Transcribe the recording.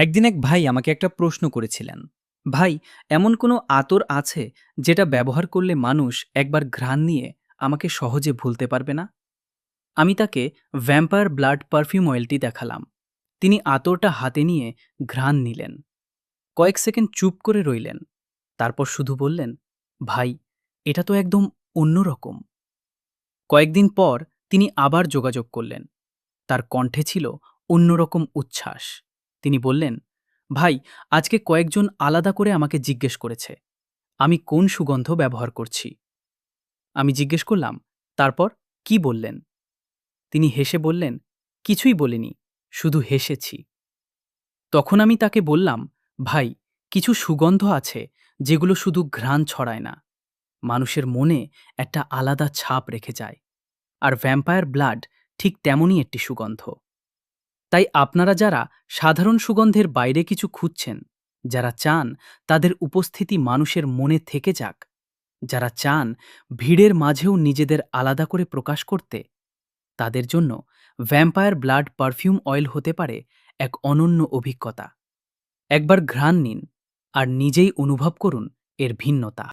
একদিন এক ভাই আমাকে একটা প্রশ্ন করেছিলেন, ভাই, এমন কোনো আতর আছে যেটা ব্যবহার করলে মানুষ একবার ঘ্রাণ নিয়ে আমাকে সহজে ভুলতে পারবে না? আমি তাকে ভ্যাম্পায়ার ব্লাড পারফিউম অয়েলটি দেখালাম। তিনি আতরটা হাতে নিয়ে ঘ্রাণ নিলেন, কয়েক সেকেন্ড চুপ করে রইলেন, তারপর শুধু বললেন, ভাই, এটা তো একদম অন্যরকম। কয়েকদিন পর তিনি আবার যোগাযোগ করলেন। তার কণ্ঠে ছিল অন্যরকম উচ্ছ্বাস। তিনি বললেন, ভাই, আজকে কয়েকজন আলাদা করে আমাকে জিজ্ঞেস করেছে আমি কোন সুগন্ধ ব্যবহার করছি। আমি জিজ্ঞেস করলাম, তারপর কি বললেন? তিনি হেসে বললেন, কিছুই বলিনি, শুধু হেসেছি। তখন আমি তাকে বললাম, ভাই, কিছু সুগন্ধ আছে যেগুলো শুধু ঘ্রাণ ছড়ায় না, মানুষের মনে একটা আলাদা ছাপ রেখে যায়। আর ভ্যাম্পায়ার ব্লাড ঠিক তেমনই একটি সুগন্ধ। তাই আপনারা যারা সাধারণ সুগন্ধের বাইরে কিছু খুঁজছেন, যারা চান তাদের উপস্থিতি মানুষের মনে থেকে যাক, যারা চান ভিড়ের মাঝেও নিজেদের আলাদা করে প্রকাশ করতে, তাদের জন্য ভ্যাম্পায়ার ব্লাড পারফিউম অয়েল হতে পারে এক অনন্য অভিজ্ঞতা। একবার ঘ্রাণ নিন আর নিজেই অনুভব করুন এর ভিন্নতা।